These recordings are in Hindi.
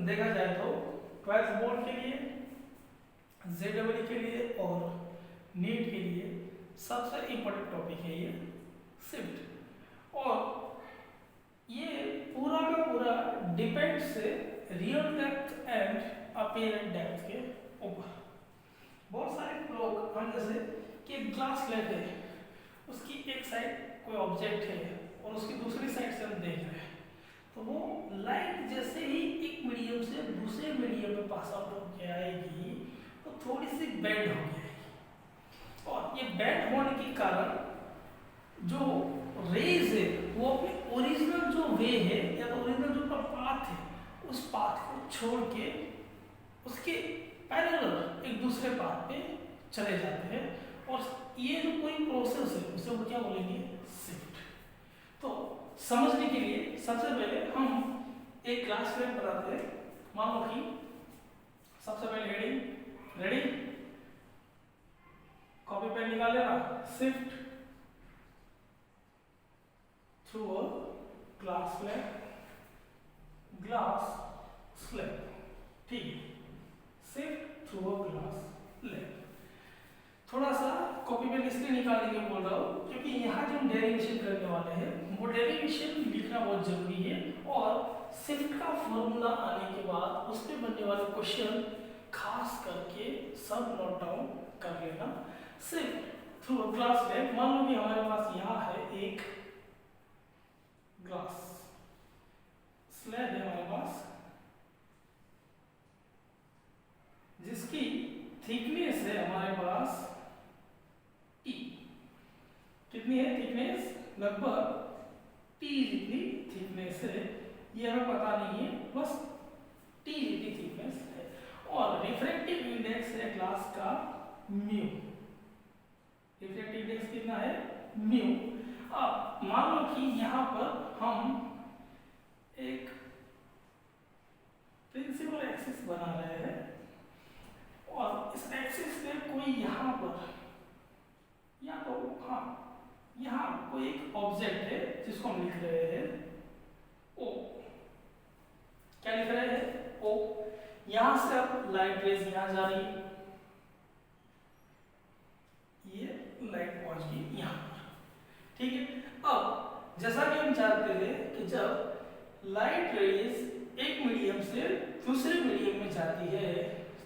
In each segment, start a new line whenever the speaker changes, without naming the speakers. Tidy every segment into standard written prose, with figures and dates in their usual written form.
देखा जाए तो 12th बोर्ड के लिए, जेडब्ल्यू के लिए और नीट के लिए सबसे इम्पोर्टेंट टॉपिक है ये शिफ्ट। और ये पूरा का पूरा डिपेंड से real depth and apparent depth के ऊपर। बहुत सारे लोग हम जैसे कि एक ग्लास लेते हैं, उसकी एक साइड कोई ऑब्जेक्ट है और उसकी दूसरी साइड से हम देख रहे हैं, तो वो लाइट जैसे ही एक मीडियम से दूसरे मीडियम में पास आउट होकर आएगी तो थोड़ी सी बेंड हो जाएगी, और ये बेंड होने के कारण जो रेज है वो अपने ओरिजिनल जो वे है या तो ओरिजिनल जो पाथ है उस पाथ को छोड़ के उसके पैरेलल एक दूसरे पाथ पे चले जाते हैं, और ये जो कोई प्रोसेस है उसे वो क्या बोलेंगे, शिफ्ट। तो समझने के लिए सबसे पहले हम एक क्लास फ्रेम बनाते हैं। मान लो कि सबसे पहले हेडिंग रेडी, कॉपी पेन निकाले ना, shift through a glass slab, ठीक है, shift through a glass slab. थोड़ा सा कॉपी पेन इसलिए निकालने के बोल रहा हूँ क्योंकि यहाँ जो हम डेरिवेशन करने वाले हैं वो डेरिवेशन लिखना बहुत जरूरी है, और शिफ्ट का फॉर्मूला आने के बाद उस पर बनने वाले क्वेश्चन खास करके सब नोट डाउन कर लेना। Shift through a glass slab, मान लो कि हमारे पास यहाँ है एक ग्लास स्लैब है हमारे पास, जिसकी थिकनेस है हमारे पास टी। कितनी है थिकनेस, लगभग टी जितनी थिकनेस है, ये हमें पता नहीं है, बस टी जितनी थिकनेस है, और रिफ्रैक्टिव इंडेक्स है ग्लास का म्यू। रिफ्रैक्टिव इंडेक्स कितना है, म्यू। अब मान लो कि यहाँ पर हम एक प्रिंसिपल एक्सिस बना रहे हैं, और इस एक्सिस पे कोई यहाँ पर या तो हाँ यहाँ कोई एक ऑब्जेक्ट है जिसको हम लिख रहे हैं ओ। क्या लिख रहे हैं, ओ। यहां से अब लाइट रेज यहां जा रही है, ये लाइट पहुंच गई यहां पर, ठीक है। अब जैसा कि हम जानते हैं कि जब लाइट रेज एक मीडियम से दूसरे मीडियम में जाती है,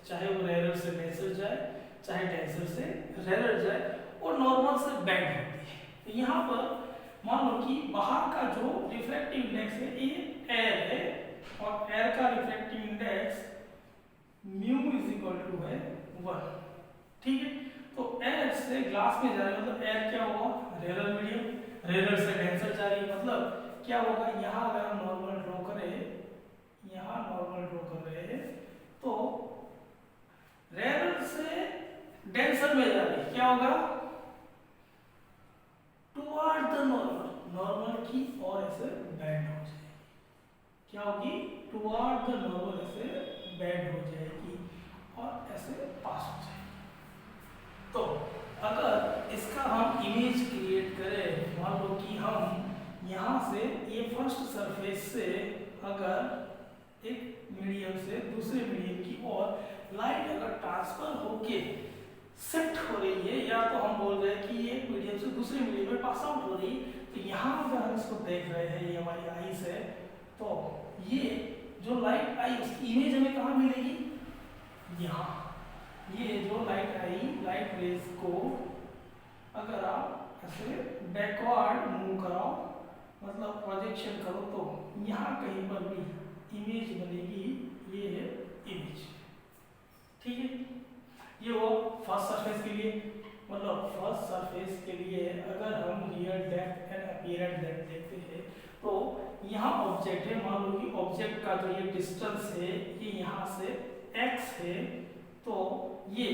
चाहे वो रेयर से डेंसर जाए, चाहे डेंसर से रेयर जाए, और नॉर्मल से बेंड होती है। तो यहाँ पर मान लो कि बाहर का जो रिफ्रैक्टिव इंडेक्स है ये एयर है, और एयर का refractive index mu is equal to है 1, ठीक है। तो एयर से ग्लास में जा रही है, मतलब एयर क्या होगा, रेयर मीडियम, रेयर से डेंसर जा रही है, मतलब क्या होगा, यहाँ अगर हम नॉर्मल ड्रॉ करें, यहाँ नॉर्मल ड्रॉ कर रहे हैं, तो रेयर से डेंसर में जा रही है, क्या होगा, टुवर्ड द नॉर्मल, नॉर्मल की और ऐसे बेंड हो जाएगी, क्या होगी, टुवर्ड द नॉर्मल ऐसे बेंड हो जाएगी और ऐसे पास हो जाएगी। तो अगर इसका हम इमेज क्रिएट करें, मान लो कि हम यहाँ से ये फर्स्ट सरफेस से अगर एक मीडियम से दूसरे मीडियम की ओर लाइट अगर ट्रांसफर होके शिफ्ट हो रही है, या तो हम बोल रहे हैं कि ये मीडियम से दूसरे मीडियम में पास आउट हो रही है, तो यहाँ अगर हम इसको देख रहे हैं, ये हमारी आईज है, तो ये जो लाइट आई उसकी इमेज हमें कहाँ मिलेगी, यहाँ। ये जो लाइट आई, लाइट रेज को अगर आप ऐसे बैकवर्ड मूव कराओ, मतलब प्रोजेक्शन करो, तो यहाँ कहीं पर भी इमेज बनेगी, ये है इमेज, ठीक है। ये वो फर्स्ट सरफेस के लिए, मतलब फर्स्ट सरफेस के लिए अगर हम real depth and apparent depth देखते हैं, तो यहाँ ऑब्जेक्ट है, मान लो कि ऑब्जेक्ट का जो ये डिस्टेंस है ये यहाँ से x है, तो ये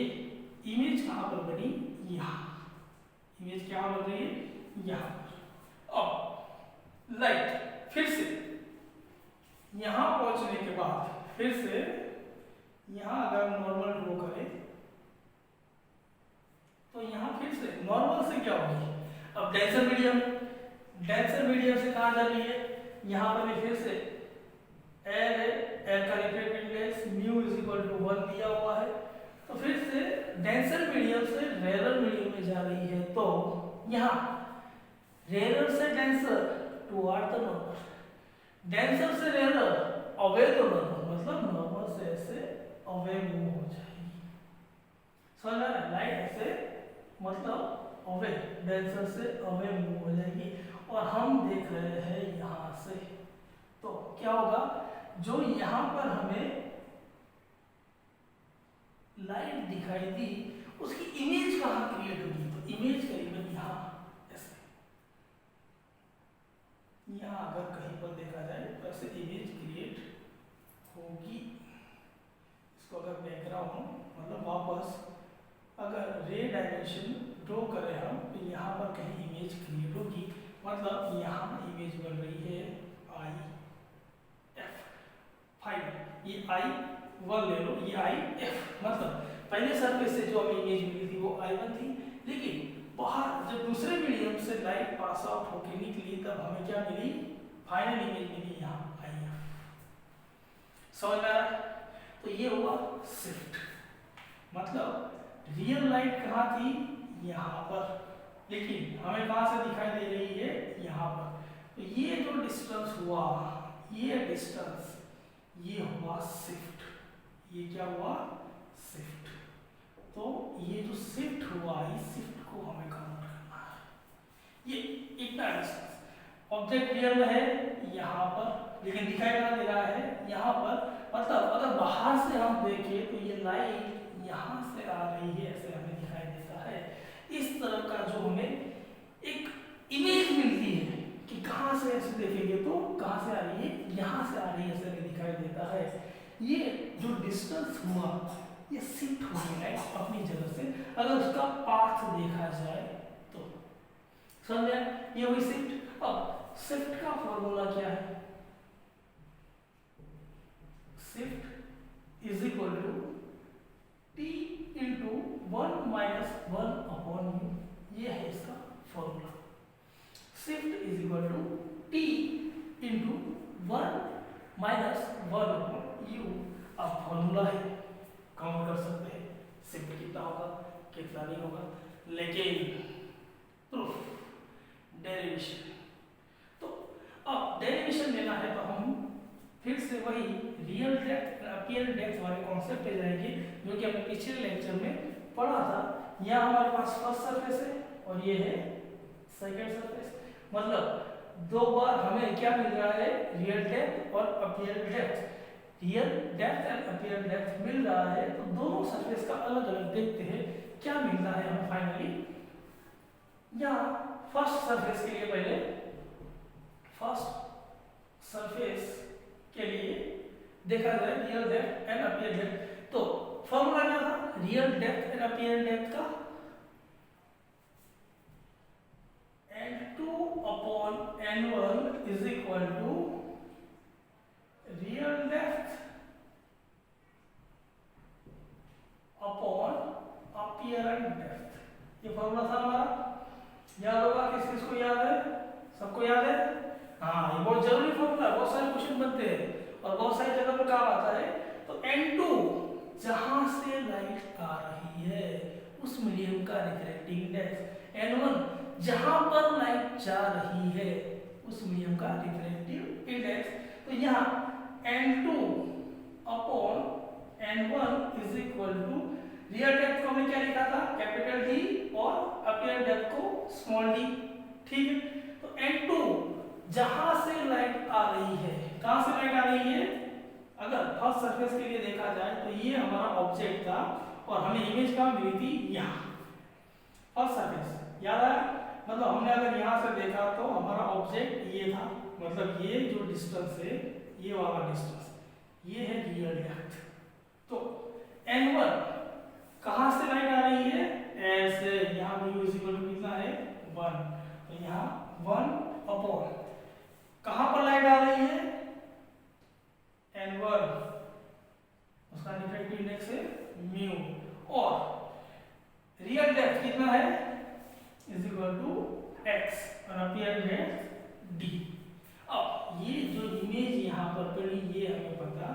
इमेज कहाँ पर बनी, यहाँ। इमेज क्या बन रही है, यहाँ पर। अब लाइट फिर से यहाँ पहुंचने के बाद फिर से यहाँ अगर हम नॉर्मल ड्रॉ करें, तो यहाँ फिर से नॉर्मल से क्या होगी, अब डेंसर मीडियम से कहाँ जा रही है, यहाँ पर भी फिर से एयर है, एयर का refractive index mu is equal to 1 दिया हुआ है। तो फिर से डेंसर मीडियम से रेरर मीडियम में जा रही है, तो यहाँ रेरर से denser toward the normal, denser से रेरर अवे टू नॉर्मल, मतलब नॉर्मल से ऐसे अवे मूव हो जाएगी। समझ रहा है? लाइट ऐसे मतलब अवे, डेंसर से अवे मूव हो जाएगी और हम देख रहे हैं यहाँ से। तो क्या होगा, जो यहाँ पर हमें लाइट दिखाई दी उसकी इमेज कहाँ क्रिएट होगी, तो इमेज करीबन यहाँ ऐसे, यहाँ अगर कहीं पर देखा जाए तो ऐसे इमेज क्रिएट होगी। इसको अगर बैकग्राउंड मतलब वापस अगर रे डायमेंशन ड्रॉ करें हम, तो यहाँ पर कहीं इमेज क्रिएट होगी, मतलब यहाँ इमेज बन रही है आई एफ फाइव, ये आई वन ले लो, ये आई एफ, मतलब पहले सरफेस से जो हमें इमेज मिली थी वो आई वन थी, लेकिन बाहर जब दूसरे मीडियम से लाइट पास आउट होके निकली तब हमें क्या मिली, फाइनल इमेज मिली यहाँ आई एफ। समझ में आ रहा है? तो ये हुआ शिफ्ट, मतलब रियल लाइट कहाँ थी, यहाँ पर, लेकिन हमें कहाँ से दिखाई दे रही है, यहाँ पर। तो ये जो डिस्टेंस हुआ, ये डिस्टेंस, ये हुआ शिफ्ट, ये क्या हुआ, शिफ्ट। तो ये जो शिफ्ट हुआ, इस शिफ्ट को हमें काउंट करना है। ये इतना डिस्टेंस ऑब्जेक्ट रियल में है यहाँ पर, लेकिन दिखाई कहाँ दे रहा है, यहाँ पर, मतलब अगर बाहर से हम देखें तो ये लाइट यहाँ से आ रही है, ऐसे हमें दिखाई देता है। इस तरह का जो हमें एक इमेज मिलती है कि कहाँ से ऐसे देखेंगे तो कहाँ से आ रही है, यहाँ से आ रही है, ऐसे हमें दिखाई देता है। ये जो डिस्टेंस हुआ ये शिफ्ट हो गया है अपनी जगह से, अगर उसका पाथ देखा जाए तो। समझ गया? ये हुई शिफ्ट। अब शिफ्ट का फॉर्मूला क्या है, shift is equal to t into 1 minus 1 upon u, ये है इसका formula. Shift is equal to t into 1 minus 1 upon u. अब फॉर्मूला है, काउंट कर सकते हैं शिफ्ट कितना होगा कितना नहीं होगा, लेकिन प्रूफ डेरिवेशन, तो अब डेरिवेशन लेना है तो हम फिर से वही रियल डेप्थ अपीयरेंट डेप्थ वाले कॉन्सेप्ट पे जाएंगे, जो कि हमने पिछले लेक्चर में पढ़ा था। यहाँ हमारे पास फर्स्ट सरफेस है और ये है सेकंड सरफेस, मतलब दो बार हमें क्या मिल रहा है, रियल डेप्थ और apparent depth. Real depth and apparent depth मिल रहा है, तो दोनों सरफेस का अलग अलग देखते हैं क्या मिलता है हमें फाइनली। यहाँ फर्स्ट सरफेस के लिए, पहले फर्स्ट सरफेस के लिए देखा जाए real depth and apparent depth, तो फॉर्मूला क्या था, real depth and apparent depth का n2 upon n1 is equal to real depth upon apparent depth. ये फॉर्मूला था हमारा, याद होगा, किस किस को याद है, सबको याद है? हाँ, ये बहुत जरूरी फॉर्मूला है, बहुत सारे क्वेश्चन बनते हैं और बहुत सारी जगह पर काम आता है। तो n2 जहां से लाइट आ रही है उस मीडियम का रिफ्रैक्टिव इंडेक्स, n1 जहां पर लाइट जा रही है उस मीडियम का रिफ्रैक्टिव इंडेक्स। तो यहाँ n2 upon n1 is equal to real depth को हमने क्या लिखा था, कैपिटल डी, और अपीयरेंट डेप्थ को स्मॉल डी। ठीक है, तो n2 जहां से लाइट आ रही है, कहां से लाइट आ रही है, अगर फर्स्ट सरफेस के लिए देखा जाए तो ये हमारा ऑब्जेक्ट था और हमें इमेज कहाँ मिली थी, यहाँ फर्स्ट सरफेस, याद आया? मतलब हमने अगर यहाँ से देखा तो हमारा ऑब्जेक्ट ये था, मतलब ये जो डिस्टेंस है, ये वाला डिस्टेंस, ये है रियल डेप्थ। तो n1 कहाँ से लाइट आ रही है, ऐसे, यहाँ म्यू इज इक्वल टू कितना है, 1, तो यहाँ 1 अपॉन कहाँ पर लाइट आ रही है, n1, उसका रिफ्रैक्टिव इंडेक्स है म्यू, और रियल डेप्थ कितना है, इज इक्वल टू x, और अपीयरेंट डेप्थ d। अब ये जो इमेज यहाँ पर पड़ी, ये हमें पता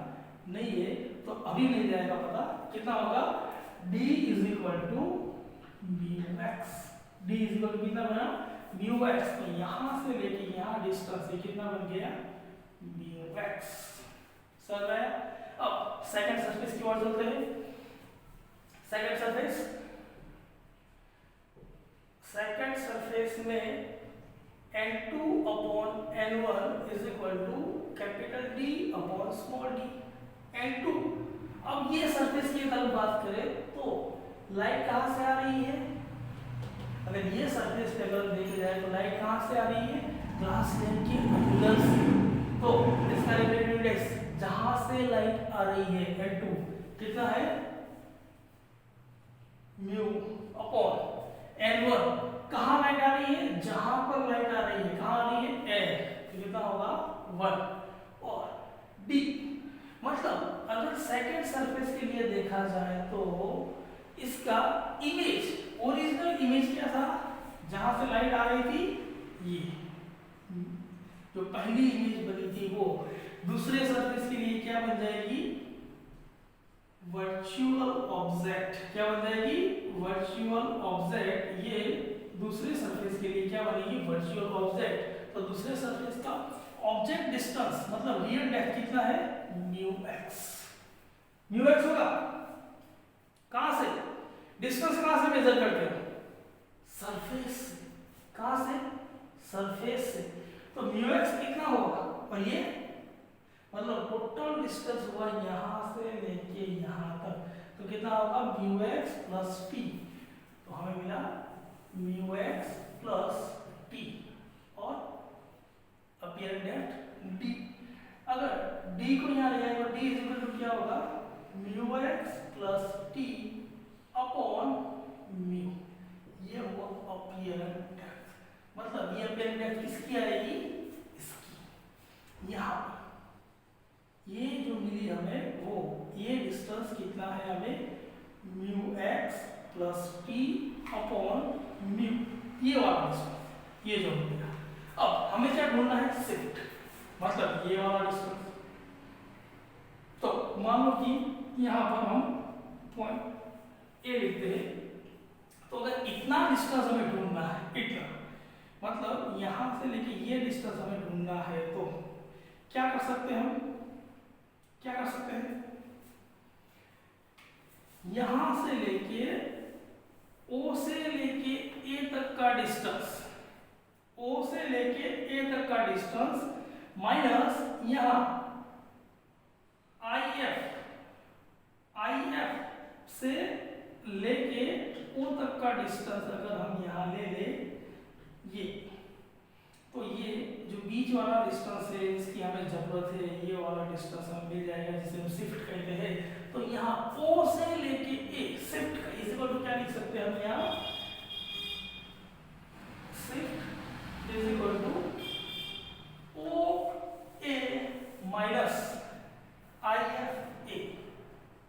नहीं है तो अभी नहीं जाएगा पता कितना होगा d is equal to mu x. d is equal to कितना बना म्यू एक्स। तो यहाँ से लेके यहाँ डिस्टेंस है कितना बन गया म्यू एक्स। समझ में आया? अब सेकंड सरफेस की ओर चलते हैं। सेकंड सरफेस में n2 upon n1 is equal to capital D upon small d। n2 अब ये सरफेस की अगर बात करें तो लाइट कहाँ से आ रही है? अगर ये सरफेस पे अगर देखा जाए तो लाइट कहाँ से आ रही है? ग्लास स्लेब के अंदर से। तो इसका रिफ्लेक्टिव इंडेक्स जहां से लाइट आ रही है n2 कितना है म्यू अपॉन n1। कहाँ लाइट आ रही है? जहां पर लाइट आ रही है। कहाँ आ रही है? ए। तो कितना होगा 1। और d मतलब अगर सेकंड सरफेस के लिए देखा जाए तो इसका इमेज ओरिजिनल इमेज क्या था? जहां से लाइट आ रही थी ये जो पहली इमेज बनी थी वो दूसरे सरफेस के लिए क्या बन जाएगी? Virtual object. क्या बन जाएगी? Virtual object. ये दूसरे सरफेस के लिए क्या बनेगी? Virtual object. तो दूसरे सरफेस का ऑब्जेक्ट डिस्टेंस मतलब रियल डेप्थ कितना है? Mu x. म्यू एक्स होगा कहां से? डिस्टेंस कहां से मेजर करते हो? सरफेस से। कहां से? सरफेस से। तो म्यू एक्स कितना होगा? और ये मतलब टोटल डिस्टेंस हुआ यहां से लेके यहां तक। तो कितना होगा? Mu X plus T. तो हमें मिला म्यू एक्स प्लस टी और अपीयरेंट डेप्थ डी। अगर डी को यहाँ ले जाए तो डी इज इक्वल टू क्या होगा? Mu X plus T upon mu. ये हुआ अपीयरेंट डेप्थ। मतलब ये अपीयरेंट डेप्थ किसकी आएगी? इसकी। यहाँ ये जो मिली हमें वो ये डिस्टेंस कितना है हमें? Mu X plus T upon mu. ये वाला डिस्टेंस ये जो मिला। अब हमें क्या ढूंढना है? शिफ्ट मतलब ये वाला डिस्टेंस। तो मान लो कि यहाँ पर हम पॉइंट ए लिखते हैं। तो अगर इतना डिस्टेंस हमें ढूंढना है, इतना मतलब यहाँ से लेके ये डिस्टेंस हमें ढूंढना है तो क्या कर सकते हैं हम? क्या कर सकते हैं? यहां से लेके O से लेके A तक का डिस्टेंस, O से लेके A तक का डिस्टेंस माइनस यहां IF से लेके O तक का डिस्टेंस अगर हम यहां ले ले ये, तो ये जो बीच वाला डिस्टेंस है इसकी हमें जरूरत है। ये वाला डिस्टेंस हमें मिल जाएगा जिसे हम शिफ्ट कहते हैं। तो यहाँ O से लेके A शिफ्ट का इस इक्वल टू क्या लिख सकते हैं हम? यहाँ shift is equal to OA minus IFA।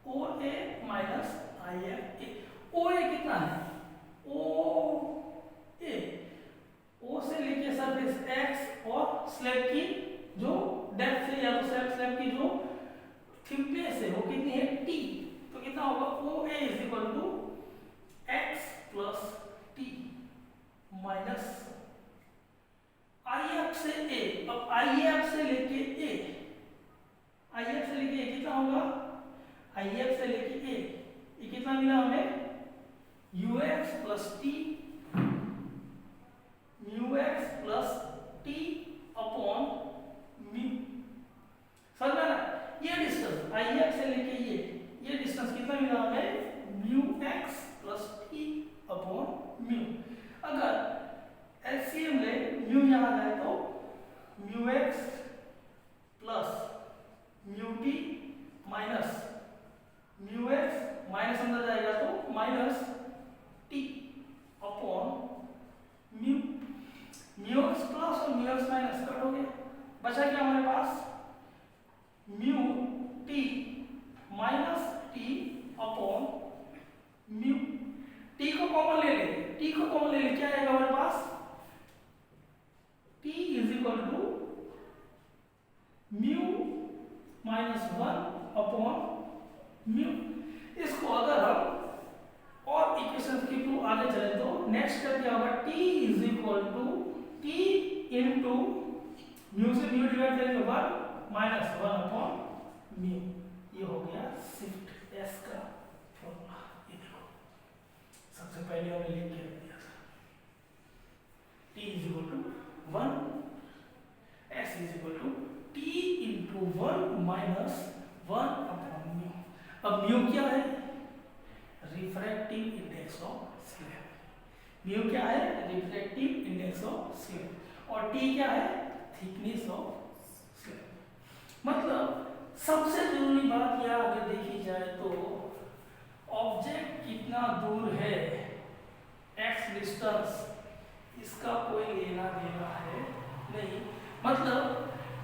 OA minus IFA। OA कितना है? OA O से लेके सरफेस x और स्लैब की जो डेप्थ है या तो स्लैब की जो थिकनेस है वो कितनी है? t। तो कितना होगा? OA is equal to x plus t minus IF से A। अब IF से लेके A कितना होगा? IF से लेके A ये कितना मिला हमें? ux plus T mu X plus T upon mu. समझ में ना? ये डिस्टेंस IF से लेके ये डिस्टेंस कितना मिला हमें? Mu X plus T upon mu. अगर एलसीएम ले म्यू यहाँ जाए तो mu X plus mu T minus mu X minus अंदर जाएगा तो minus T upon mu. Mu X plus और म्यू एक्स माइनस कट हो गया। बचा क्या हमारे पास? Mu T minus T upon mu. T को कॉमन ले ले, क्या आएगा हमारे पास? T is equal to mu minus 1 upon mu. इसको अगर हम और इक्वेशन के थ्रू आगे चले तो नेक्स्ट स्टेप क्या होगा, t is equal to t into mu से म्यू डिवाइड करेंगे 1 माइनस 1 अपॉन म्यू। ये हो गया शिफ्ट s का फॉर्मूला। ये देखो सबसे पहले हमने लिख के रख दिया था t is equal to 1 s is equal to t into 1 minus 1 upon mu. अब म्यू क्या है, refractive index of slab. Mu क्या है, रिफ्रैक्टिव इंडेक्स ऑफ स्लैब। और टी क्या है, थिकनेस ऑफ स्लैब। मतलब सबसे जरूरी बात यह अगर देखी जाए तो ऑब्जेक्ट कितना दूर है, एक्स डिस्टेंस, इसका कोई लेना देना है नहीं। मतलब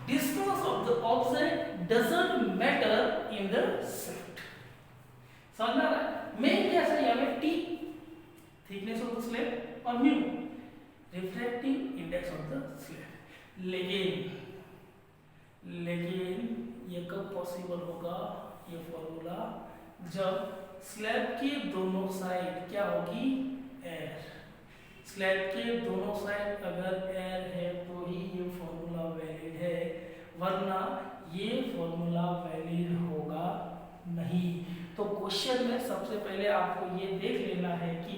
distance of the object doesn't matter in the shift. समझ में आ रहा है? मेन क्या चाहिए हमें, T thickness of the slab और mu refractive index of the slab. लेकिन ये कब पॉसिबल होगा, ये फॉर्मूला जब स्लैब के दोनों साइड क्या होगी, एयर। स्लैब के दोनों साइड अगर एयर है तो ही ये फॉर्मूला वैलिड है, वरना ये फॉर्मूला वैलिड होगा नहीं। तो क्वेश्चन में सबसे पहले आपको ये देख लेना है कि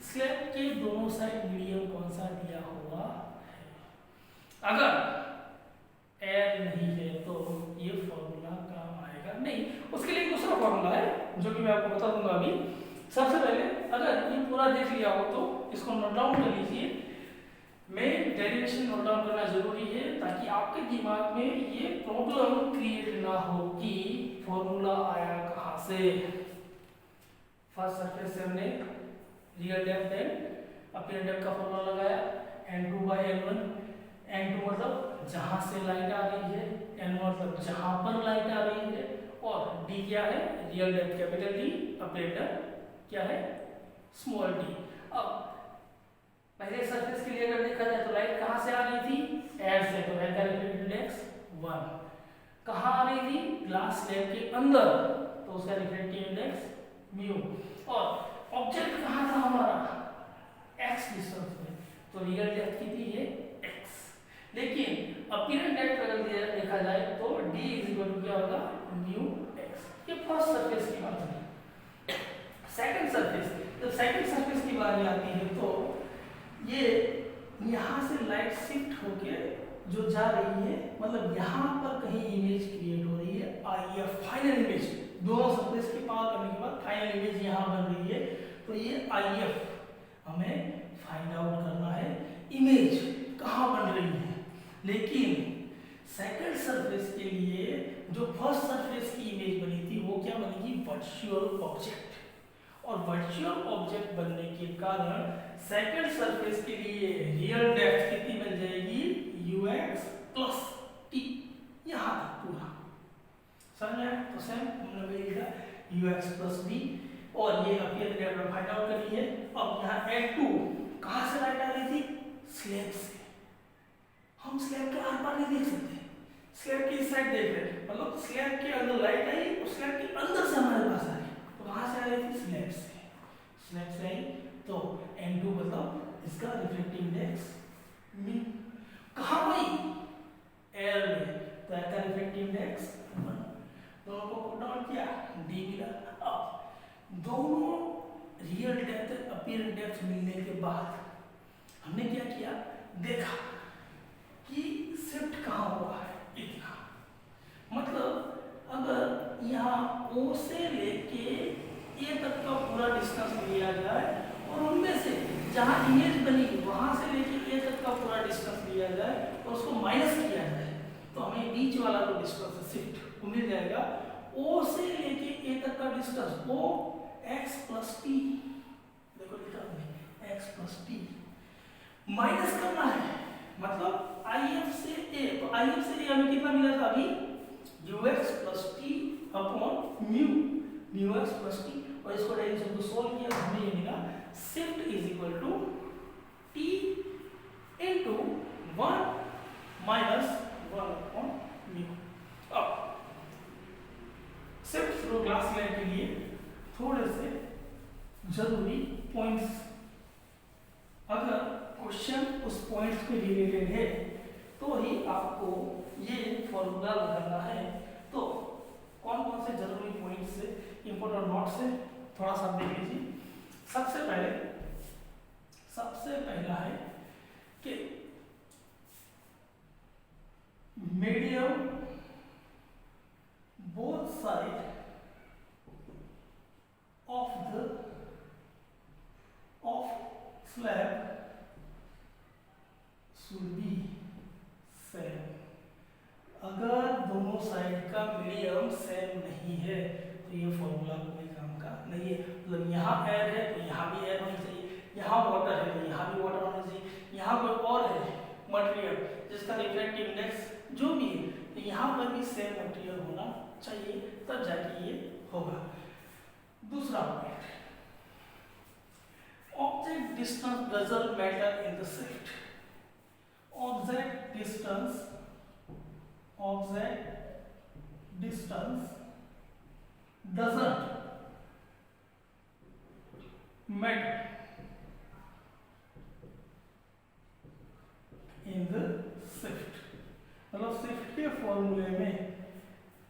स्लैब के दोनों साइड मीडियम कौन सा दिया हुआ है। अगर एयर नहीं है तो ये फॉर्मूला काम आएगा नहीं। उसके लिए दूसरा फॉर्मूला है जो कि मैं आपको बता दूंगा अभी। सबसे पहले अगर ये पूरा देख लिया हो तो इसको नोट डाउन कर लीजिए। मेन डेरिवेशन नोट डाउन करना जरूरी है ताकि आपके दिमाग में ये प्रॉब्लम क्रिएट ना हो कि फॉर्मूला आया कहाँ से। फर्स्ट सरफेस से हमने real depth and apparent depth का फॉर्मूला लगाया, n2/n1। n2 मतलब जहां से लाइट आ रही है, n मतलब जहां पर लाइट आ रही है, और d क्या है, real depth capital D, apparent depth क्या है, स्मॉल d। अब पहले सरफेस के लिए अगर देखा जाए तो लाइट कहां से आ रही थी, एयर से, तो एयर का रिफ्रैक्टिव इंडेक्स 1। कहां आ रही थी, ग्लास स्लैब के अंदर, तो उसका रिफ्रैक्टिव इंडेक्स म्यू। और ऑब्जेक्ट कहां था हमारा, x डिस्टेंस में, तो रियल डेप्थ कितनी है, x। लेकिन अपीयरेंट डेप्थ अगर देखा जाए तो d क्या होगा, म्यू x। ये फर्स्ट सरफेस की बात है। सेकंड सरफेस, जब सेकंड सरफेस की बात आती है तो ये यहाँ से लाइट शिफ्ट होके जो जा रही है, मतलब यहाँ पर कहीं इमेज क्रिएट हो रही है, IF फाइनल इमेज। दोनों सरफेस के पार करने के बाद फाइनल इमेज यहाँ बन रही है, तो ये IF हमें फाइंड आउट करना है, इमेज कहाँ बन रही है। लेकिन सेकंड सरफेस के लिए जो फर्स्ट सरफेस की इमेज बनी थी वो क्या बनेगी, वर्चुअल ऑब्जेक्ट। और वर्चुअल ऑब्जेक्ट बनने के कारण सेकंड सरफेस के लिए रियल डेप्थ कितनी बन जाएगी, ux प्लस t। यहाँ तक पूरा समझ आया। तो सेम हमने वही लिखा ux प्लस t, और ये अपीयरेंट डेप्थ फाइंड आउट करी है। अब यहाँ n2 कहाँ से लाइट आ रही थी, स्लैब से। हम स्लैब के आर पार नहीं देख सकते, स्लैब की इस साइड देख रहे हैं, मतलब स्लैब के अंदर लाइट आई और स्लैब के अंदर से हमारे पास आ रही। तो कहाँ से आ रही थी, स्लैब से। स्लैब से आई तो n2 मतलब इसका रिफ्रैक्टिव इंडेक्स म्यू। कहाँ गई, एयर में, तो एयर का रिफ्रैक्टिव इंडेक्स 1। दोनों को पुट डाउन किया, d मिला। अब दोनों रियल डेप्थ अपीयरेंट डेप्थ मिलने के बाद हमने क्या किया, देखा कि शिफ्ट कहाँ हुआ है, इतना। मतलब अगर यहाँ O से लेके A तक का पूरा डिस्टेंस लिया जाए और उनमें से जहाँ इमेज बनी वहां से लेके A तक का पूरा डिस्टेंस लिया जाए और उसको माइनस किया जाए, तो हमें बीच वाला जो डिस्टेंस शिफ्ट मिल जाएगा। O से लेके A तक का distance O x plus t, देखो लिखा हमने x प्लस t, माइनस करना है। मतलब IF से A, तो IF से A हमें कितना मिला था अभी, ux plus t upon mu x plus t। और इसको डेरिवेशन को सोल्व किया तो हमें ये मिला shift is equal to t into 1 -1/μ। अब शिफ्ट थ्रू ग्लास स्लैब के लिए थोड़े से जरूरी पॉइंट्स, अगर क्वेश्चन उस पॉइंट्स पे रिलेटेड है तो ही आपको ये फॉर्मूला लगाना है। तो कौन कौन से जरूरी पॉइंट्स से इंपॉर्टेंट नोट्स है थोड़ा सा देख लीजिए। सबसे पहला है कि medium both side of slab should be same. अगर दोनों साइड का मीडियम सेम नहीं है तो ये फॉर्मूला कोई काम का नहीं है। मतलब यहाँ एयर है तो यहाँ भी एयर होनी चाहिए, यहाँ वाटर है तो यहाँ भी वाटर होना चाहिए, यहाँ कोई और है मटेरियल जिसका रिफ्रैक्टिव इंडेक्स जो भी है तो यहाँ पर भी सेम मटेरियल होना चाहिए, तब जाके ये होगा। दूसरा point, object distance doesn't matter in the shift. Object distance doesn't matter in the shift। मतलब शिफ्ट के फॉर्मूले में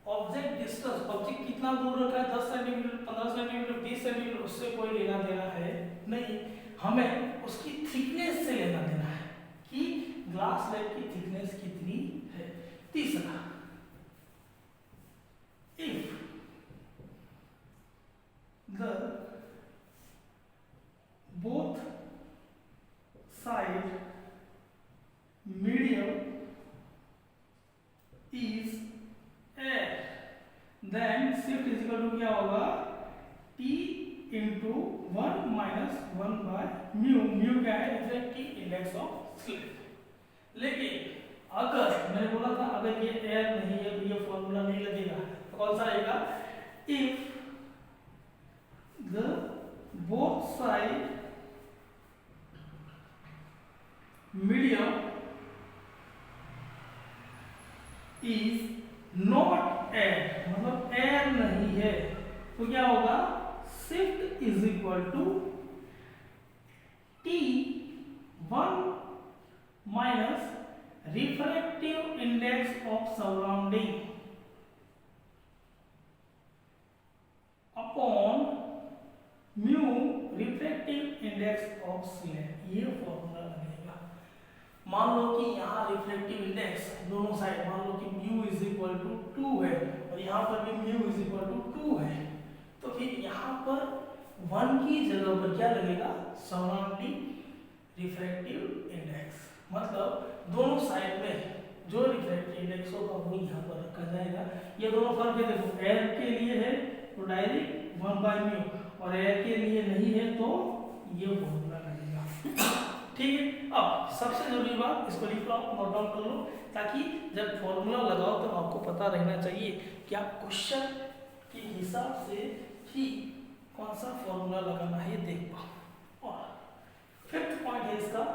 ऑब्जेक्ट डिस्टेंस, ऑब्जेक्ट कितना दूर रखा है 10 सेंटीमीटर, 15 सेंटीमीटर, 20 सेंटीमीटर, उससे कोई लेना देना है नहीं। हमें उसकी थिकनेस से लेना देना है कि ग्लास स्लैब की थिकनेस कितनी है। तीसरा, if the both side medium is air, then shift is equal to क्या होगा T into 1 minus 1/μ। म्यू क्या है? Refractive index of slit. लेकिन अगर मैंने बोला था अगर ये एयर नहीं है तो ये फॉर्मूला नहीं लगेगा, तो कौन सा आएगा? If the both side medium is not air, मतलब एयर नहीं है, तो क्या होगा? Shift is equal to T1 minus refractive index of surrounding upon mu refractive index of slab. ये फॉर्मूला लगेगा। मान लो कि यहाँ रिफ्रैक्टिव इंडेक्स दोनों साइड मान लो कि म्यू इज इक्वल टू 2 है और यहाँ पर भी म्यू इज इक्वल टू 2 है, तो फिर यहाँ पर 1 की जगह पर क्या लगेगा? Surrounding refractive index. मतलब दोनों साइड में जो रिफ्रैक्टिव इंडेक्स होगा वो यहाँ पर रखा जाएगा। ये दोनों फर्क है, देखो एयर के लिए है तो डायरेक्ट 1/μ और एयर के लिए नहीं है तो ये फॉर्मूला लगेगा। ठीक है। अब सबसे जरूरी बात, इसको लिख लो, नोट डाउन कर लो, ताकि जब फॉर्मूला लगाओ तो आपको पता रहना चाहिए कि आप क्वेश्चन के हिसाब से ही कौन सा फॉर्मूला लगाना है देख पाओ। और फिफ्थ पॉइंट है इसका,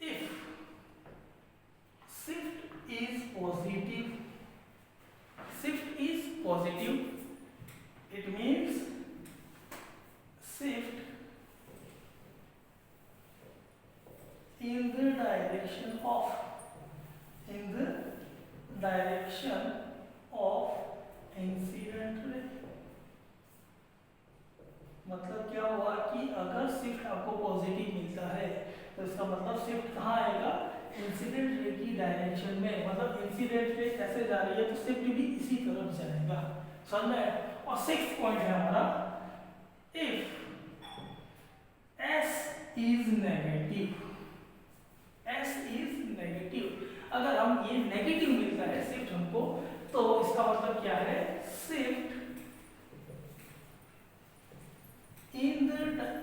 if shift is positive, it means shift in the direction of incident ray. मतलब क्या हुआ कि अगर शिफ्ट आपको पॉजिटिव मिलता है तो इसका मतलब शिफ्ट कहाँ आएगा? इंसिडेंट रे की डायरेक्शन में। मतलब इंसिडेंट रे कैसे जा रही है तो शिफ्ट भी इसी तरफ जाएगा। समझ में? और सिक्स्थ पॉइंट है हमारा, इफ S is negative, अगर हम ये नेगेटिव मिलता है शिफ्ट हमको, तो इसका मतलब क्या है? Shift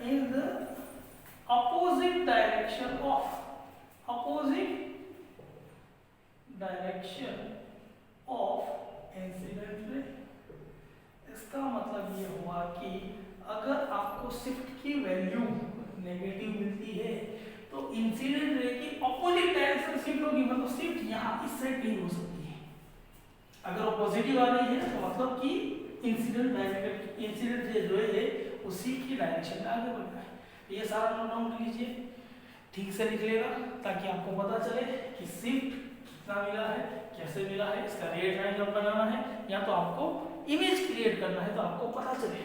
in the opposite direction of incident ray. इसका मतलब ये हुआ कि अगर आपको शिफ्ट की वैल्यू नेगेटिव मिलती है तो तो इंसिडेंट रे की ऑपोजिट डायरेक्शन शिफ्ट होगी, मतलब शिफ्ट यहाँ इस साइड नहीं हो सकती है। अगर वो पॉजिटिव आ रही है तो मतलब कि इंसिडेंट रे जो है उसी की डायरेक्शन में आगे बढ़ रहा है। तो ये सारा नोट डाउन कर लीजिए, ठीक से लिख लेगा ताकि आपको पता चले कि शिफ्ट कितना मिला है, कैसे मिला है, इसका रेट लाइन जब बनाना है या तो आपको इमेज क्रिएट करना है तो आपको पता चले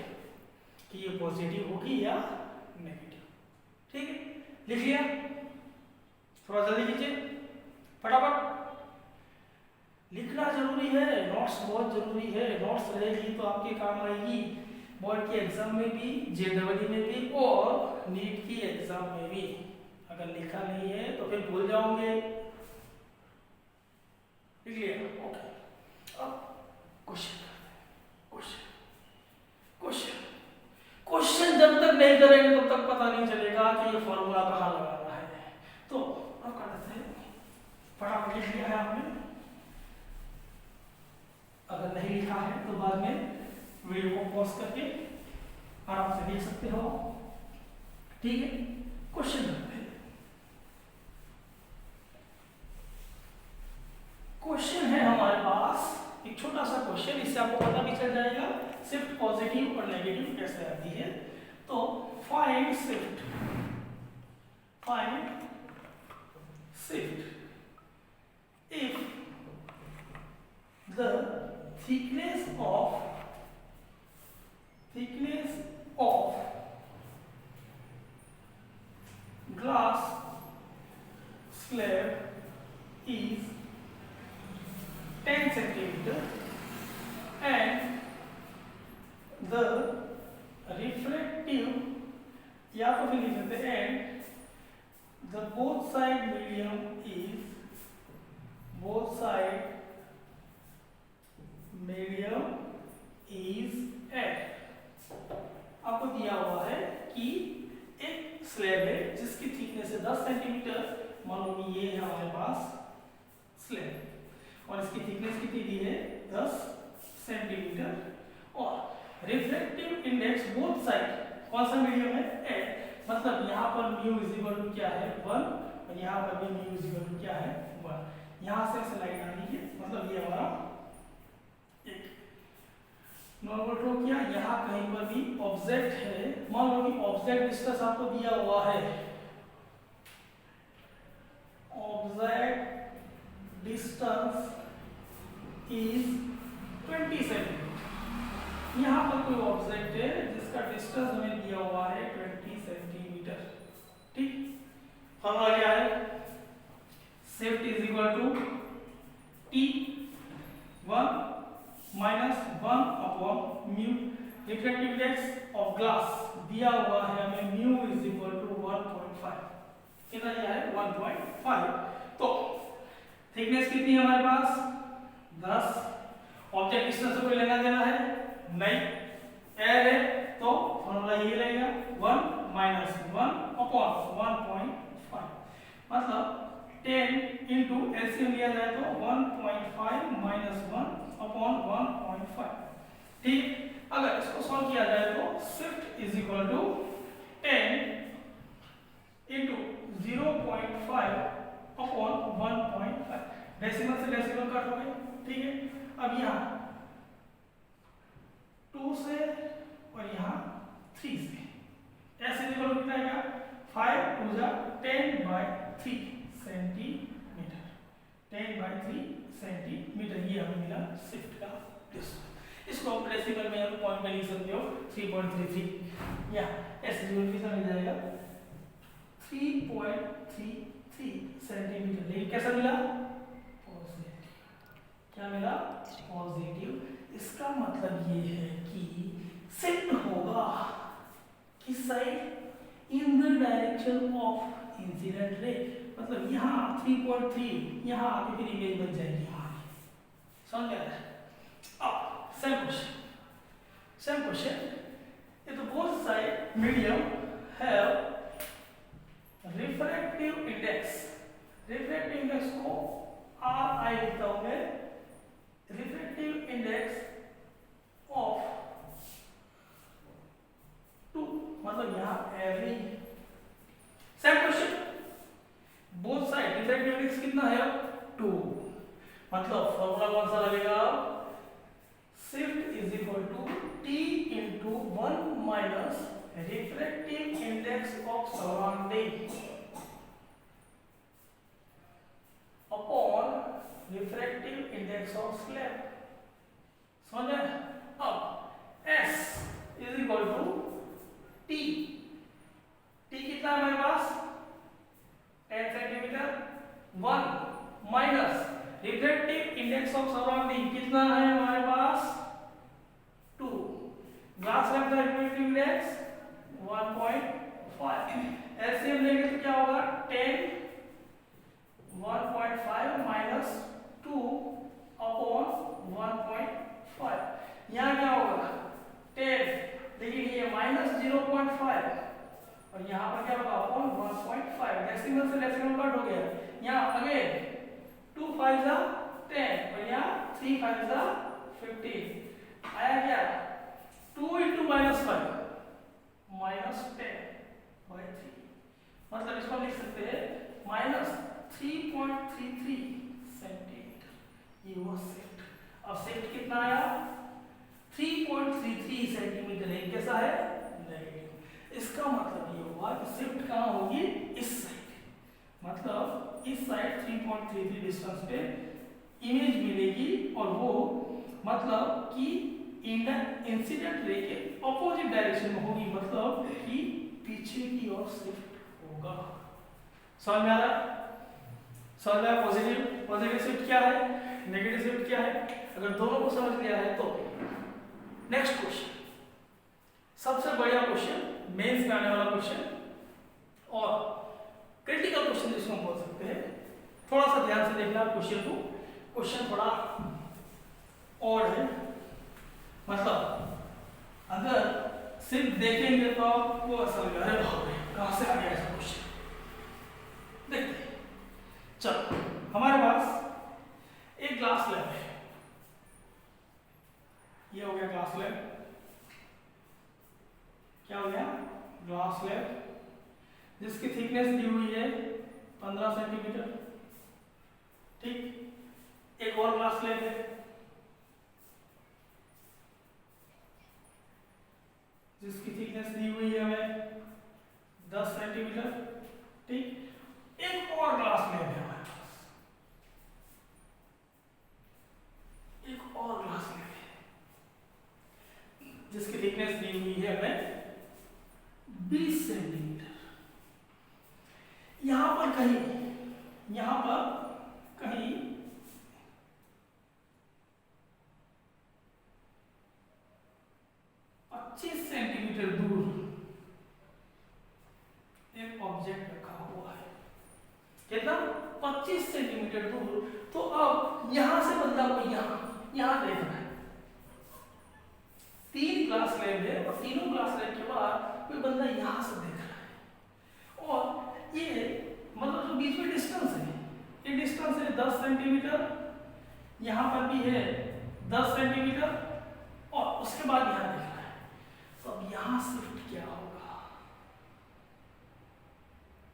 कि ये पॉजिटिव होगी या नेगेटिव। ठीक है, लिख लिया, थोड़ा जल्दी कीजिए, फटाफट लिखना जरूरी है, नोट्स बहुत जरूरी है। नोट्स रहेगी तो आपके काम आएगी बोर्ड के एग्जाम में भी, जेडब्ल्यू में भी और नीट की एग्जाम में भी। अगर लिखा नहीं है तो फिर भूल जाओगे। लिख लिया, ओके। अब क्वेश्चन जब तक नहीं करेंगे तब तक पता नहीं चलेगा कि ये फॉर्मूला कहाँ लगाना है। तो अब कर देते हैं, फटाफट लिख लिया है आपने। अगर नहीं लिखा है तो बाद में वीडियो को पॉज करके आराम से देख सकते हो। ठीक है, क्वेश्चन करते हैं। क्वेश्चन है हमारे पास एक छोटा सा क्वेश्चन, इससे आपको पता भी चल जाएगा शिफ्ट पॉजिटिव और नेगेटिव कैसे आती है। तो find shift if the thickness of glass slab is 10 centimeter and the refractive, या तो फिर लिख सकते हैं and the both side medium is at, आपको दिया हुआ है कि एक स्लैब है जिसकी थिकनेस है 10 सेंटीमीटर। मान लो कि ये है हमारे पास स्लैब और इसकी थिकनेस कितनी दी है 10 सेंटीमीटर और रिफ्रैक्टिव इंडेक्स बोथ साइड कौन सा मीडियम है एट, मतलब यहाँ पर म्यू इज इक्वल टू क्या है 1 और यहाँ पर भी म्यू इज इक्वल टू क्या है 1। यहाँ से ऐसे लाइन आ रही है, मतलब ये हमारा एक नॉर्मल ड्रॉ किया। यहाँ कहीं पर भी ऑब्जेक्ट है, मान लो कि ऑब्जेक्ट डिस्टेंस आपको दिया हुआ है, ऑब्जेक्ट डिस्टेंस इज 20 सेंटीमीटर। यहाँ पर कोई ऑब्जेक्ट है जिसका डिस्टेंस हमें दिया हुआ है 20 सेंटीमीटर। ठीक, फॉर्मूला क्या है, shift is equal to t 1 minus 1 upon mu, refractive index of glass दिया हुआ है हमें म्यू इज इक्वल टू 1.5, कितना दिया है 1.5। तो थिकनेस कितनी है हमारे पास 10, ऑब्जेक्ट डिस्टेंस से कोई लेना देना है नहीं, एयर है तो फॉर्मूला ये लगेगा 1 माइनस 1 अपॉन 1.5, मतलब 10 इंटू एलसीएम लिया जाए तो 1.5 माइनस 1 अपॉन 1.5। ठीक, अगर इसको सॉल्व किया जाए तो shift is equal to 10 into 0.5 upon 1.5, decimal से डेसिमल कट हो गए। ठीक है, अब यहाँ 2 से और यहाँ 3 से ऐसे इक्वल कितना आएगा 5 टू जा 10/3 सेंटीमीटर, 10/3 सेंटीमीटर ये हमें मिला शिफ्ट का डिस्टेंस। इसको आप डेसिमल में पॉइंट में लिख सकते हो 3.33, या ऐसे यूनिट कितना मिल जाएगा 3.33 सेंटीमीटर। लेकिन कैसा मिला पॉजिटिव, क्या मिला पॉजिटिव। इसका मतलब ये है कि शिफ्ट होगा किस side, in the direction of incident ray, मतलब यहाँ 3.3 यहाँ आके फिर इमेज बन जाएगी हमारी, समझ गया। अब सेम क्वेश्चन, ये तो both side medium have refractive index को आर आई लिखता हूं मैं, रिफ्रैक्टिव इंडेक्स ऑफ 2, मतलब यहाँ एवरी। सेम क्वेश्चन मतलब फॉर्मूला कौन सा लगेगा, shift is equal to t into 1 minus refractive index of surrounding upon refractive index of slab. समझ में? अब S is equal to t, t कितना है हमारे पास 10 centimetre, 1 minus refractive index of surrounding कितना है हमारे पास 2, ग्लास स्लैब का रिफ्रैक्टिव इंडेक्स 1.5, एलसीएम लेंगे तो क्या होगा 10 1.5 माइनस 2 अपॉन 1.5, यहाँ क्या होगा 10, लेकिन ये माइनस 0.5 और यहाँ पर क्या होगा अपॉन 1.5, डेसिमल से डेसिमल कट हो गया, यहाँ अगेन 2 5 जा 10 और यहाँ 3 5 जा 15, आया क्या 2 इंटू माइनस 5 माइनस 10 बाई 3, मतलब इसको लिख सकते हैं माइनस 3.33 सेंटीमीटर, ये हुआ शिफ्ट। अब शिफ्ट कितना आया 3.33 सेंटीमीटर, एक कैसा है नेगेटिव। इसका मतलब ये हुआ कि शिफ्ट कहाँ होगी इस साइड, मतलब इस साइड 3.33 डिस्टेंस पे इमेज मिलेगी और वो मतलब कि इंसिडेंट रे के ऑपोजिट डायरेक्शन में होगी, मतलब कि पीछे की ओर शिफ्ट होगा। समझ में आ रहा? समझ में? पॉजिटिव पॉजिटिव शिफ्ट क्या है, नेगेटिव शिफ्ट क्या है, अगर दोनों को समझ लिया है तो नेक्स्ट क्वेश्चन, सबसे बढ़िया क्वेश्चन, मेंस में आने वाला क्वेश्चन और क्रिटिकल क्वेश्चन जिसको हम बोल सकते हैं। थोड़ा सा ध्यान से देखना क्वेश्चन को, क्वेश्चन थोड़ा ऑड है, मतलब अगर सिर्फ देखेंगे तो आपको ऐसा लगेगा अरे बाप रे कहां से आ गया ऐसा क्वेश्चन। देखते हैं, चलो हमारे पास एक ग्लास स्लैब है, ये हो गया ग्लास स्लैब, क्या हो गया ग्लास स्लैब जिसकी थिकनेस दी हुई है 15 सेंटीमीटर, ठीक। एक और ग्लास स्लैब है जिसकी थिकनेस दी हुई है हमें 10 सेंटीमीटर, ठीक। एक और ग्लास स्लैब है हमारे पास, एक और ग्लास स्लैब है जिसकी थिकनेस दी हुई है हमें 20 सेंटीमीटर। यहां पर कहीं 25 सेंटीमीटर दूर एक ऑब्जेक्ट रखा हुआ है, कितना 25 सेंटीमीटर दूर। तो अब यहां से बंदा को यहां देख रहा है, 3 ग्लास स्लैब है और तीनों ग्लास स्लैब के बाद कोई बंदा यहां से देख रहा है और ये मतलब जो बीच में डिस्टेंस है, ये डिस्टेंस है 10 सेंटीमीटर, यहां पर भी है 10 सेंटीमीटर और उसके बाद यहां देख रहा है। तो अब यहां शिफ्ट क्या होगा,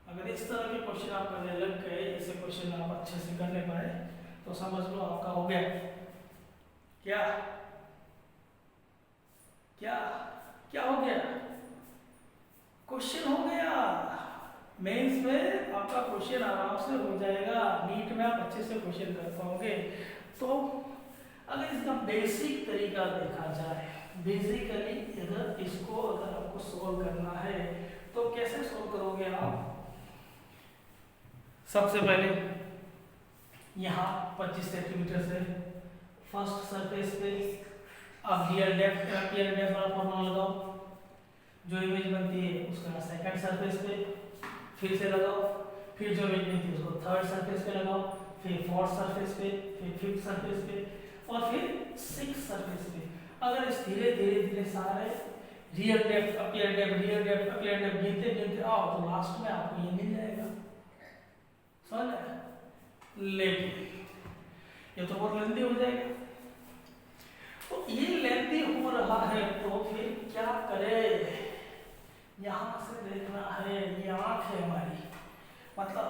अगर इस तरह के क्वेश्चन आप करने लग गए, ऐसे क्वेश्चन आप अच्छे से करने पाए तो समझ लो आपका हो गया क्या क्या क्या हो गया, क्वेश्चन हो गया। मेंस में आपका क्वेश्चन आराम से हो जाएगा, नीट में आप अच्छे से क्वेश्चन कर पाओगे। तो अगर इसका बेसिक तरीका देखा जाए, बेसिकली अगर आपको सॉल्व करना है तो कैसे सॉल्व करोगे आप, सबसे पहले यहाँ 25 सेंटीमीटर से फर्स्ट सरफेस पे आप रियल डेप्थ वाला फॉर्मूला लगाओ, जो इमेज बनती है उसका सेकंड सरफेस पे फिर से लगाओ, फिर जो इमेज बनती है उसको थर्ड सरफेस पे लगाओ, फिर फोर्थ सरफेस पे, फिर फिफ्थ सरफेस पे और फिर सिक्स्थ सरफेस पे। अगर इस धीरे सारे रियल डेप्थ अपीयर डेप्थ गिनते आओ तो लास्ट में आपको ये मिल जाएगा। समझ आया? लेकिन ये तो बहुत लेंथी हो जाएगा, तो ये लेंथी हो रहा है तो फिर क्या करें, यहां से देखना है, ये आंख है हमारी, मतलब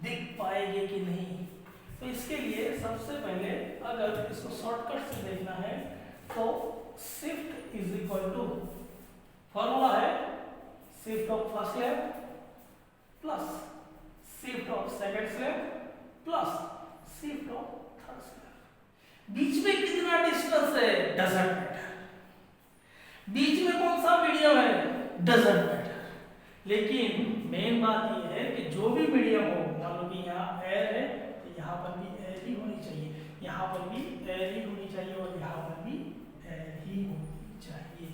दिख पाएगी कि नहीं, तो इसके लिए सबसे पहले अगर इसको शॉर्टकट से देखना है तो shift is equal to formula है shift of first slab plus shift of second slab plus shift of third slab. बीच में कितना डिस्टेंस है डजंट मैटर, बीच में कौन सा मीडियम है डजंट मैटर, लेकिन मेन बात यह है कि जो भी मीडियम हो, मान लो कि यहाँ एयर है तो यहाँ पर भी एयर ही होनी चाहिए, यहाँ पर भी एयर ही होनी चाहिए और यहाँ पर भी एयर ही होनी चाहिए।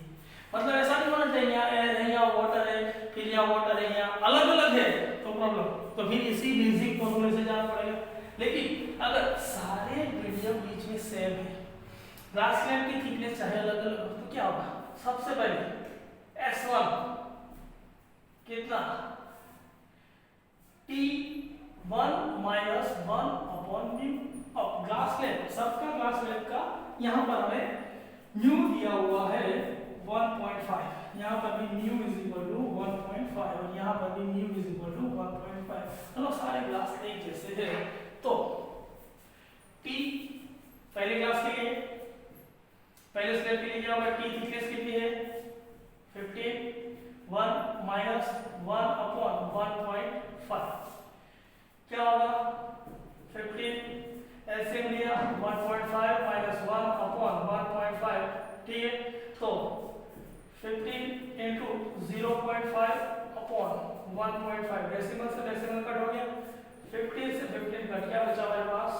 मतलब ऐसा नहीं होना चाहिए यहाँ एयर है यहाँ वाटर है फिर यहाँ वाटर है यहाँ अलग अलग है तो प्रॉब्लम, तो फिर इसी बेसिक फॉर्मूले से जाना पड़ेगा। लेकिन अगर सारे मीडियम बीच में सेम है, ग्लास स्लैब की थिकनेस चाहे अलग अलग हो तो क्या होगा, सबसे पहले S1 कितना T1 माइनस 1 अपॉन म्यू। अब ग्लास स्लैब सबका ग्लास स्लैब का यहाँ पर हमें म्यू दिया हुआ है 1.5, यहाँ पर भी म्यू इज इक्वल टू 1.5 और यहाँ पर भी म्यू इज इक्वल टू 1.5, मतलब सारे ग्लास एक जैसे है। तो T पहले ग्लास के लिए पहले स्लैब के लिए क्या होगा, T थिकनेस कितनी है 15, 1 माइनस 1 अपॉन 1.5 क्या होगा 15 एलसीएम लिया 1.5 माइनस 1 अपॉन 1.5, ठीक है। तो 15 इंटू 0.5 अपॉन 1.5 डेसिमल से डेसिमल कट हो गया, 15 से 15 कट गया, बचा हमारे पास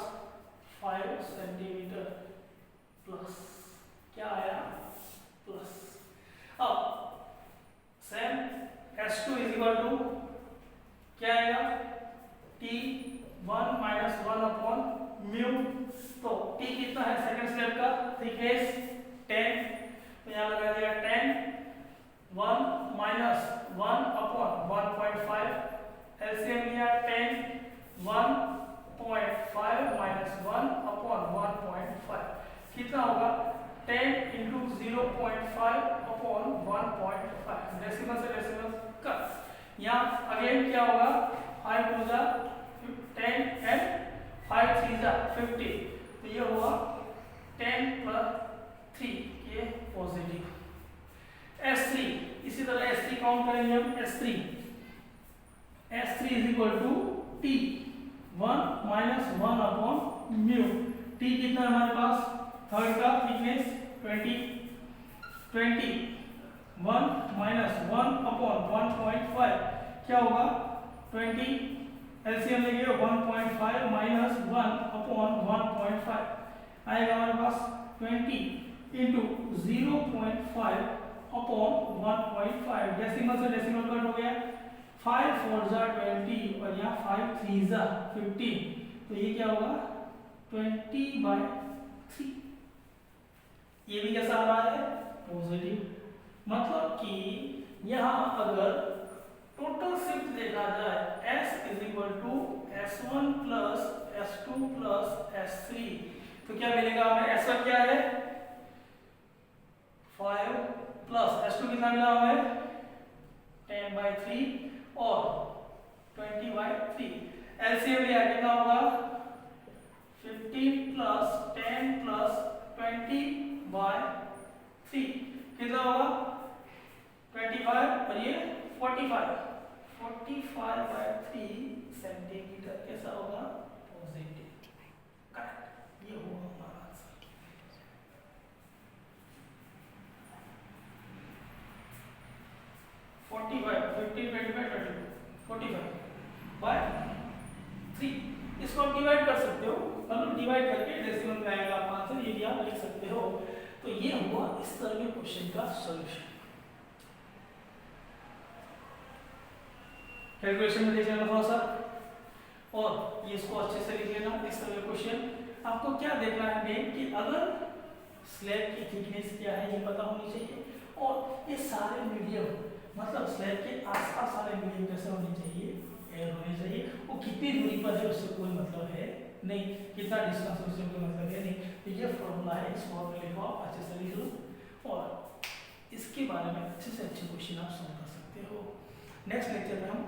5 सेंटीमीटर प्लस क्या आया प्लस। अब same S2 is equal to क्या आएगा T1 माइनस 1 अपॉन म्यू। तो T कितना है सेकंड स्लैब का थिकनेस 10, तो यहाँ लगा दिया 10, 1 माइनस 1 अपॉन 1.5 एलसीएम लिया 10, 1.5 माइनस 1 अपॉन 1.5 कितना होगा 10 इंटू 0.5 अपॉन 1.5 डेसिमल से डेसिमल कट। यहाँ अगेन क्या होगा 5 टू जा 10 एंड 5 3 जा 50, तो ये हुआ 10 प्लस 3 ये पॉजिटिव। S3 इसी तरह S3 काउंट करेंगे हम, S3 is equal to T1 minus 1 upon mu. T कितना है हमारे पास थर्ड का थिकनेस 20 1 माइनस 1 अपॉन 1.5 क्या होगा 20 एलसीएम लेंगे 1.5 माइनस 1 अपॉन 1.5 आएगा हमारे पास 20 इंटू 0.5 अपॉन 1.5 डेसिमल से डेसिमल कट हो गया, 5 4 जा 20 और यहाँ 5 3 जा 15, तो ये क्या होगा 20/3। ये भी कैसा आ रहा है पॉजिटिव, मतलब कि यहाँ अगर टोटल शिफ्ट देखा जाए S is equal to S1 plus S2 plus S3, तो क्या मिलेगा हमें S1 क्या है 5 प्लस S2 कितना मिला हमें 10/3 और 20/3 एलसीएम लिया कितना होगा 15 प्लस 10 प्लस 20/3 कितना होगा 25 और ये 45/3 सेंटीमीटर कैसा होगा पॉजिटिव, करेक्ट। ये होगा हमारा आंसर। 45 15 25 22 45/3 इसको आप डिवाइड कर सकते हो, मतलब डिवाइड करके डेसिमल में आएगा आपका आंसर, ये भी आप लिख सकते हो। तो ये हुआ इस तरह के क्वेश्चन का सॉल्यूशन। कैलकुलेशन में देख लेना थोड़ा सा और ये इसको अच्छे से लिख लेना। इस तरह के क्वेश्चन आपको क्या देखना है मेन कि अगर स्लैब की थिकनेस क्या है ये पता होनी चाहिए और ये सारे मीडियम मतलब स्लैब के आसपास सारे मीडियम कैसे होने चाहिए, एयर होने चाहिए, वो कितनी दूरी पर है उससे कोई मतलब है नहीं, कितना डिस्टेंस है उससे कोई मतलब है नहीं। तो ये फॉर्मूला है, इस फॉर्मूले को आप अच्छे से लिख लो और इसके बारे में अच्छे से अच्छे क्वेश्चन आप सॉल्व कर सकते हो। नेक्स्ट लेक्चर में हम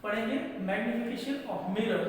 पढ़ेंगे मैग्निफिकेशन ऑफ मिरर।